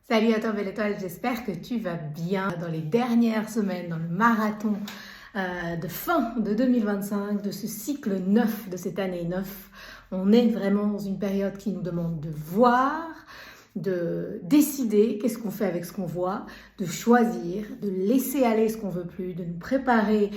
Salut à toi belle étoile, j'espère que tu vas bien dans les dernières semaines, dans le marathon de fin de 2025, de ce cycle neuf, de cette année 9. On est vraiment dans une période qui nous demande de voir, de décider qu'est-ce qu'on fait avec ce qu'on voit, de choisir, de laisser aller ce qu'on veut plus, de nous préparer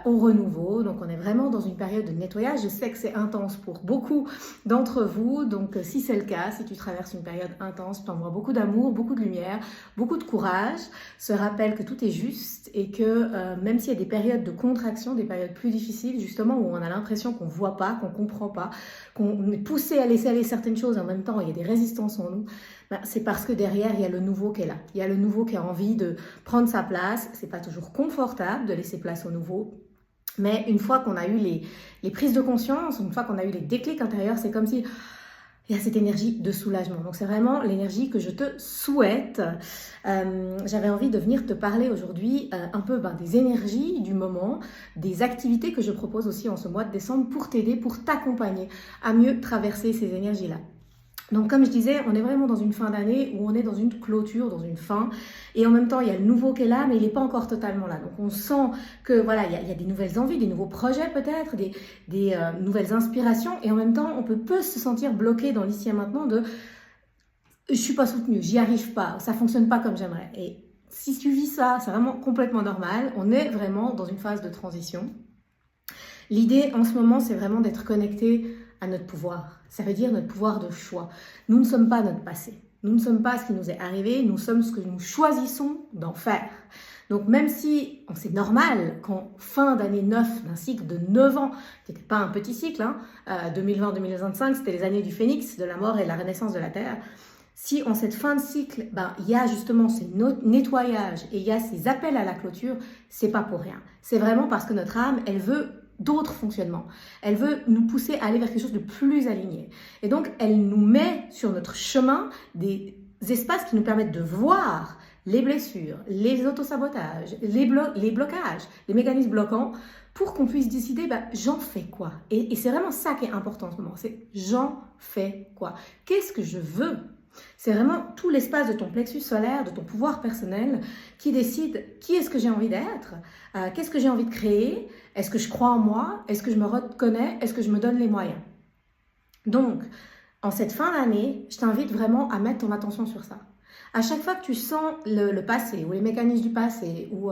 au renouveau. Donc on est vraiment dans une période de nettoyage. Je sais que c'est intense pour beaucoup d'entre vous, donc si c'est le cas, si tu traverses une période intense, je t'envoie beaucoup d'amour, beaucoup de lumière, beaucoup de courage. Se rappelle que tout est juste et que même s'il y a des périodes de contraction, des périodes plus difficiles, justement où on a l'impression qu'on ne voit pas, qu'on ne comprend pas, qu'on est poussé à laisser aller certaines choses, en même temps il y a des résistances en nous, c'est parce que derrière il y a le nouveau qui est là. Il y a le nouveau qui a envie de prendre sa place. C'est pas toujours confortable de laisser place au nouveau. Mais une fois qu'on a eu les prises de conscience, une fois qu'on a eu les déclics intérieurs, c'est comme si il y a cette énergie de soulagement. Donc c'est vraiment l'énergie que je te souhaite. J'avais envie de venir te parler aujourd'hui un peu des énergies du moment, des activités que je propose aussi en ce mois de décembre pour t'aider, pour t'accompagner à mieux traverser ces énergies-là. Donc comme je disais, on est vraiment dans une fin d'année où on est dans une clôture, dans une fin. Et en même temps, il y a le nouveau qui est là, mais il n'est pas encore totalement là. Donc on sent que voilà, il y a des nouvelles envies, des nouveaux projets peut-être, des nouvelles inspirations. Et en même temps, on peut se sentir bloqué dans l'ici et maintenant de « je suis pas soutenue, j'y arrive pas, ça fonctionne pas comme j'aimerais ». Et si tu vis ça, c'est vraiment complètement normal. On est vraiment dans une phase de transition. L'idée en ce moment, c'est vraiment d'être connecté à notre pouvoir. Ça veut dire notre pouvoir de choix. Nous ne sommes pas notre passé. Nous ne sommes pas ce qui nous est arrivé. Nous sommes ce que nous choisissons d'en faire. Donc même si c'est normal qu'en fin d'année 9, d'un cycle de 9 ans, qui n'était pas un petit cycle, 2020-2025, c'était les années du phénix, de la mort et de la renaissance de la Terre. Si en cette fin de cycle, il y a justement ces nettoyages et il y a ces appels à la clôture, c'est pas pour rien. C'est vraiment parce que notre âme, elle veut d'autres fonctionnements. Elle veut nous pousser à aller vers quelque chose de plus aligné. Et donc, elle nous met sur notre chemin des espaces qui nous permettent de voir les blessures, les autosabotages, les blocages, les mécanismes bloquants, pour qu'on puisse décider, j'en fais quoi? Et c'est vraiment ça qui est important en ce moment, c'est j'en fais quoi? Qu'est-ce que je veux? C'est vraiment tout l'espace de ton plexus solaire, de ton pouvoir personnel qui décide qui est-ce que j'ai envie d'être, qu'est-ce que j'ai envie de créer, est-ce que je crois en moi, est-ce que je me reconnais, est-ce que je me donne les moyens. Donc, en cette fin d'année, je t'invite vraiment à mettre ton attention sur ça. À chaque fois que tu sens le passé, ou les mécanismes du passé, ou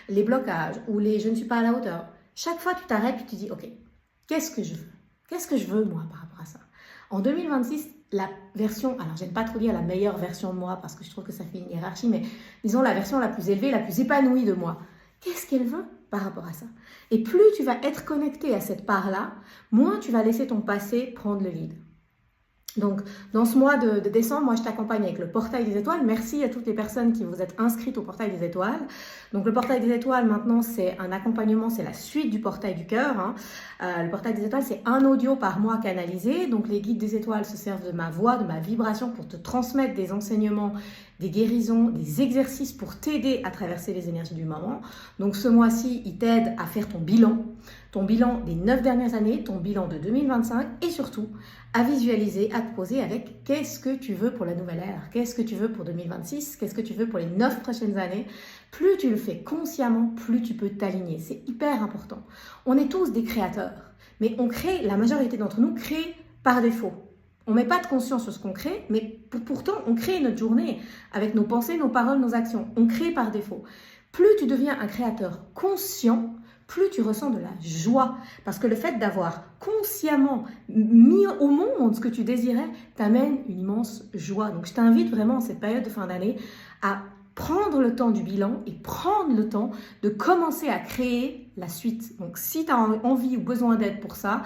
les blocages, ou les « je ne suis pas à la hauteur », chaque fois tu t'arrêtes et tu te dis « ok, qu'est-ce que je veux? Qu'est-ce que je veux moi par rapport à ça ?» En 2026, la version, alors j'aime pas trop dire la meilleure version de moi parce que je trouve que ça fait une hiérarchie, mais disons la version la plus élevée, la plus épanouie de moi. Qu'est-ce qu'elle veut par rapport à ça? Et plus tu vas être connecté à cette part-là, moins tu vas laisser ton passé prendre le lead. Donc, dans ce mois de décembre, moi, je t'accompagne avec le Portail des Étoiles. Merci à toutes les personnes qui vous êtes inscrites au Portail des Étoiles. Donc, le Portail des Étoiles, maintenant, c'est un accompagnement, c'est la suite du Portail du Cœur. Le Portail des Étoiles, c'est un audio par mois canalisé. Donc, les guides des étoiles se servent de ma voix, de ma vibration pour te transmettre des enseignements, des guérisons, des exercices pour t'aider à traverser les énergies du moment. Donc, ce mois-ci, il t'aide à faire ton bilan des 9 dernières années, ton bilan de 2025 et surtout à visualiser, à te poser avec qu'est-ce que tu veux pour la nouvelle ère, qu'est-ce que tu veux pour 2026, qu'est-ce que tu veux pour les 9 prochaines années. Plus tu le fais consciemment, plus tu peux t'aligner. C'est hyper important. On est tous des créateurs, mais la majorité d'entre nous crée par défaut. On ne met pas de conscience sur ce qu'on crée, mais pourtant on crée notre journée avec nos pensées, nos paroles, nos actions. On crée par défaut. Plus tu deviens un créateur conscient, plus tu ressens de la joie. Parce que le fait d'avoir consciemment mis au monde ce que tu désirais t'amène une immense joie. Donc je t'invite vraiment en cette période de fin d'année à prendre le temps du bilan et prendre le temps de commencer à créer la suite. Donc si tu as envie ou besoin d'aide pour ça,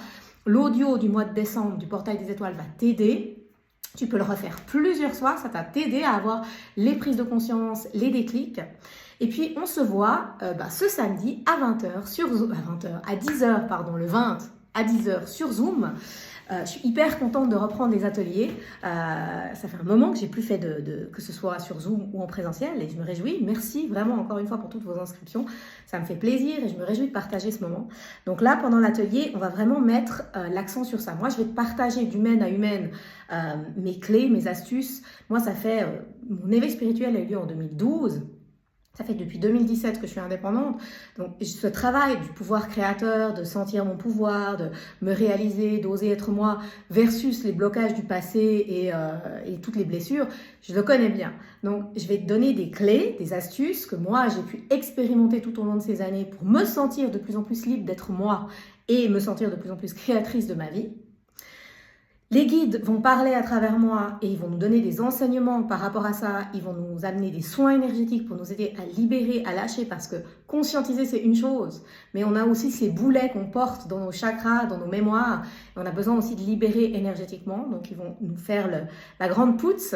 l'audio du mois de décembre du Portail des Étoiles va t'aider. Tu peux le refaire plusieurs soirs, ça va t'aider à avoir les prises de conscience, les déclics. Et puis, on se voit ce samedi à 20h, à 10h, le 20, à 10h sur Zoom. Je suis hyper contente de reprendre les ateliers. Ça fait un moment que j'ai plus fait que ce soit sur Zoom ou en présentiel et je me réjouis. Merci vraiment encore une fois pour toutes vos inscriptions. Ça me fait plaisir et je me réjouis de partager ce moment. Donc là, pendant l'atelier, on va vraiment mettre l'accent sur ça. Moi, je vais te partager d'humaine à humaine mes clés, mes astuces. Moi, ça fait... mon éveil spirituel a eu lieu en 2012. Ça fait depuis 2017 que je suis indépendante. Donc, ce travail du pouvoir créateur, de sentir mon pouvoir, de me réaliser, d'oser être moi, versus les blocages du passé et toutes les blessures, je le connais bien. Donc, je vais te donner des clés, des astuces que moi, j'ai pu expérimenter tout au long de ces années pour me sentir de plus en plus libre d'être moi et me sentir de plus en plus créatrice de ma vie. Les guides vont parler à travers moi et ils vont nous donner des enseignements par rapport à ça. Ils vont nous amener des soins énergétiques pour nous aider à libérer, à lâcher parce que conscientiser, c'est une chose. Mais on a aussi ces boulets qu'on porte dans nos chakras, dans nos mémoires. Et on a besoin aussi de libérer énergétiquement. Donc, ils vont nous faire la grande pousse.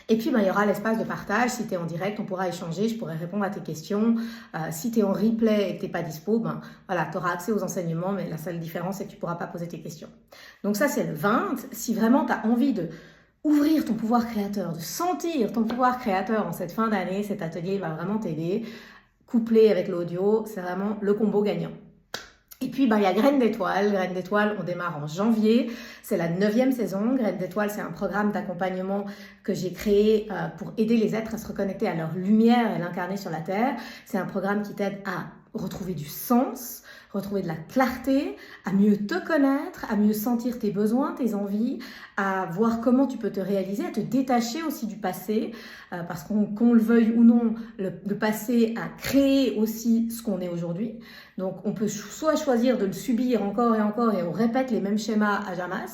Et puis, il y aura l'espace de partage. Si tu es en direct, on pourra échanger, je pourrai répondre à tes questions. Si tu es en replay et que tu n'es pas dispo, voilà, tu auras accès aux enseignements, mais la seule différence, c'est que tu ne pourras pas poser tes questions. Donc ça, c'est le 20. Si vraiment tu as envie de ouvrir ton pouvoir créateur, de sentir ton pouvoir créateur en cette fin d'année, cet atelier va vraiment t'aider. Couplé avec l'audio, c'est vraiment le combo gagnant. Et puis, il y a Graines d'étoiles. Graines d'étoiles, on démarre en janvier. C'est la 9e saison. Graines d'étoiles, c'est un programme d'accompagnement que j'ai créé pour aider les êtres à se reconnecter à leur lumière et l'incarner sur la Terre. C'est un programme qui t'aide à retrouver du sens, retrouver de la clarté, à mieux te connaître, à mieux sentir tes besoins, tes envies, à voir comment tu peux te réaliser, à te détacher aussi du passé, parce qu'on le veuille ou non, le passé a créé aussi ce qu'on est aujourd'hui. Donc on peut soit choisir de le subir encore et on répète les mêmes schémas à jamais,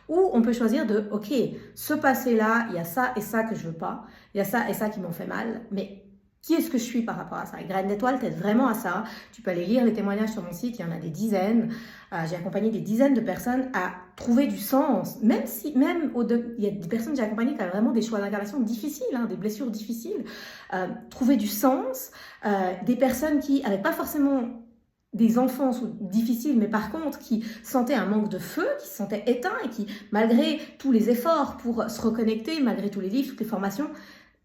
ou on peut choisir de, ok, ce passé-là, il y a ça et ça que je veux pas, il y a ça et ça qui m'ont fait mal, mais qui est-ce que je suis par rapport à ça? Et Graines d'étoiles t'aide vraiment à ça. Tu peux aller lire les témoignages sur mon site, il y en a des dizaines. J'ai accompagné des dizaines de personnes à trouver du sens. Il y a des personnes que j'ai accompagnées qui ont vraiment des choix d'incarnation difficiles, des blessures difficiles. Trouver du sens. Des personnes qui n'avaient pas forcément des enfances difficiles, mais par contre qui sentaient un manque de feu, qui se sentaient éteints et qui, malgré tous les efforts pour se reconnecter, malgré tous les livres, toutes les formations,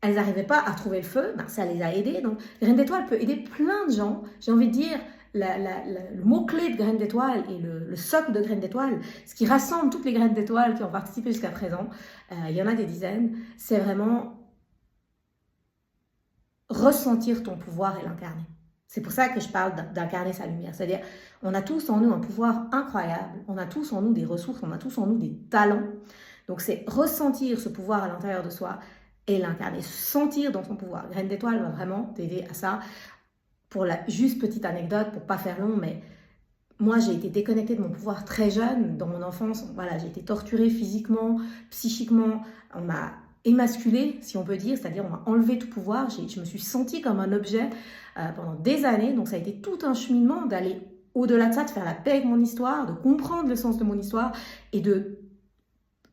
elles n'arrivaient pas à trouver le feu, ça les a aidées. Donc, Graines d'étoiles peut aider plein de gens. J'ai envie de dire, le mot-clé de Graines d'étoiles et le socle de Graines d'étoiles, ce qui rassemble toutes les graines d'étoiles qui ont participé jusqu'à présent, il y en a des dizaines, c'est vraiment ressentir ton pouvoir et l'incarner. C'est pour ça que je parle d'incarner sa lumière. C'est-à-dire, on a tous en nous un pouvoir incroyable, on a tous en nous des ressources, on a tous en nous des talents. Donc, c'est ressentir ce pouvoir à l'intérieur de soi et l'incarner, se sentir dans son pouvoir. Graines d'étoiles va vraiment t'aider à ça. Pour la juste petite anecdote, pour pas faire long, mais moi, j'ai été déconnectée de mon pouvoir très jeune. Dans mon enfance, voilà, j'ai été torturée physiquement, psychiquement. On m'a émasculée, si on peut dire, c'est-à-dire on m'a enlevé tout pouvoir. Je me suis sentie comme un objet pendant des années. Donc, ça a été tout un cheminement d'aller au-delà de ça, de faire la paix avec mon histoire, de comprendre le sens de mon histoire et de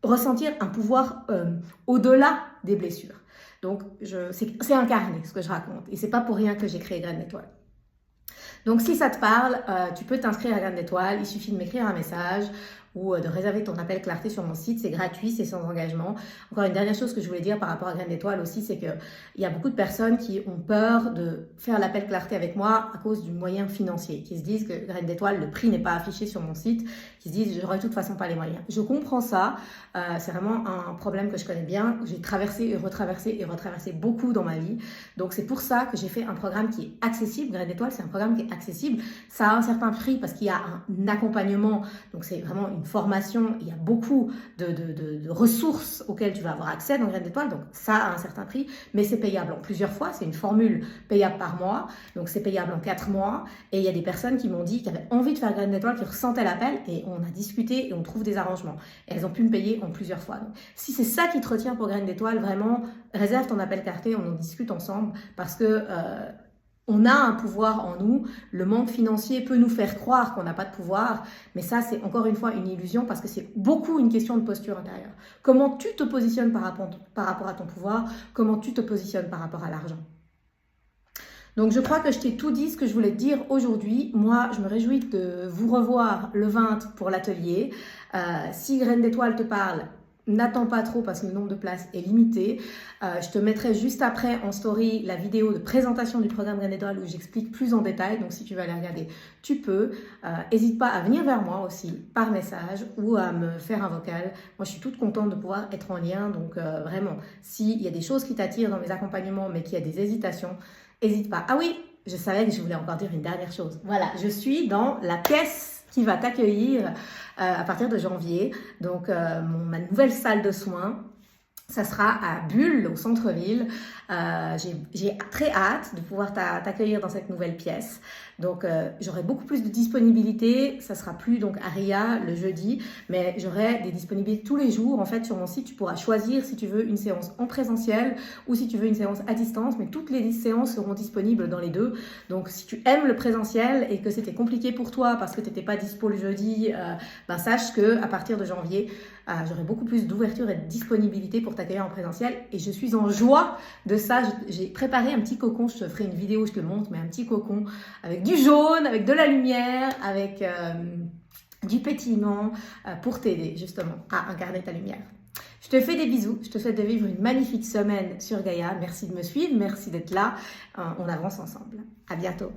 ressentir un pouvoir au-delà des blessures. Donc, c'est incarné ce que je raconte. Et c'est pas pour rien que j'ai créé Graines d'étoiles. Donc, si ça te parle, tu peux t'inscrire à Graines d'étoiles. Il suffit de m'écrire un message ou de réserver ton appel clarté sur mon site. C'est gratuit, c'est sans engagement. Encore une dernière chose que je voulais dire par rapport à Graines d'étoiles aussi, c'est qu'il y a beaucoup de personnes qui ont peur de faire l'appel clarté avec moi à cause du moyen financier, qui se disent que Graines d'étoiles, le prix n'est pas affiché sur mon site, qui se disent j'aurais de toute façon pas les moyens. Je comprends ça, c'est vraiment un problème que je connais bien, j'ai traversé et retraversé beaucoup dans ma vie. Donc c'est pour ça que j'ai fait un programme qui est accessible. Graines d'étoiles, c'est un programme qui est accessible. Ça a un certain prix parce qu'il y a un accompagnement, donc c'est vraiment une formation, il y a beaucoup de ressources auxquelles tu vas avoir accès dans Graines d'étoiles, donc ça a un certain prix, mais c'est payable en plusieurs fois, c'est une formule payable par mois, donc c'est payable en 4 mois, et il y a des personnes qui m'ont dit qu'ils avaient envie de faire Graines d'étoiles, qui ressentaient l'appel, et on a discuté et on trouve des arrangements, et elles ont pu me payer en plusieurs fois. Donc, si c'est ça qui te retient pour Graines d'étoiles, vraiment, réserve ton appel clarté, on en discute ensemble, parce que on a un pouvoir en nous. Le manque financier peut nous faire croire qu'on n'a pas de pouvoir, mais ça, c'est encore une fois une illusion parce que c'est beaucoup une question de posture intérieure. Comment tu te positionnes par rapport à ton pouvoir, comment tu te positionnes par rapport à l'argent. Donc je crois que je t'ai tout dit ce que je voulais te dire aujourd'hui. Moi, je me réjouis de vous revoir le 20 pour l'atelier. Si Graines d'étoiles te parle, n'attends pas trop parce que le nombre de places est limité. Je te mettrai juste après en story la vidéo de présentation du programme Graines d'étoiles où j'explique plus en détail. Donc si tu veux aller regarder, tu peux. N'hésite pas à venir vers moi aussi par message ou à me faire un vocal. Moi, je suis toute contente de pouvoir être en lien. Donc vraiment, s'il y a des choses qui t'attirent dans mes accompagnements mais qu'il y a des hésitations, n'hésite pas. Ah oui, je savais que je voulais encore dire une dernière chose. Voilà, je suis dans la pièce qui va t'accueillir à partir de janvier. Donc, ma nouvelle salle de soins, ça sera à Bulle, au centre-ville. J'ai très hâte de pouvoir t'accueillir dans cette nouvelle pièce. Donc, j'aurai beaucoup plus de disponibilité. Ça sera plus donc à RIA le jeudi, mais j'aurai des disponibilités tous les jours. En fait, sur mon site, tu pourras choisir si tu veux une séance en présentiel ou si tu veux une séance à distance. Mais toutes les séances seront disponibles dans les deux. Donc, si tu aimes le présentiel et que c'était compliqué pour toi parce que tu n'étais pas dispo le jeudi, sache qu'à partir de janvier, j'aurai beaucoup plus d'ouverture et de disponibilité pour t'accueillir en présentiel. Et je suis en joie de ça. J'ai préparé un petit cocon. Je te ferai une vidéo, je te le montre, mais un petit cocon avec du jaune, avec de la lumière, avec du pétillement pour t'aider justement à incarner ta lumière. Je te fais des bisous, je te souhaite de vivre une magnifique semaine sur Gaïa. Merci de me suivre, merci d'être là. On avance ensemble. À bientôt.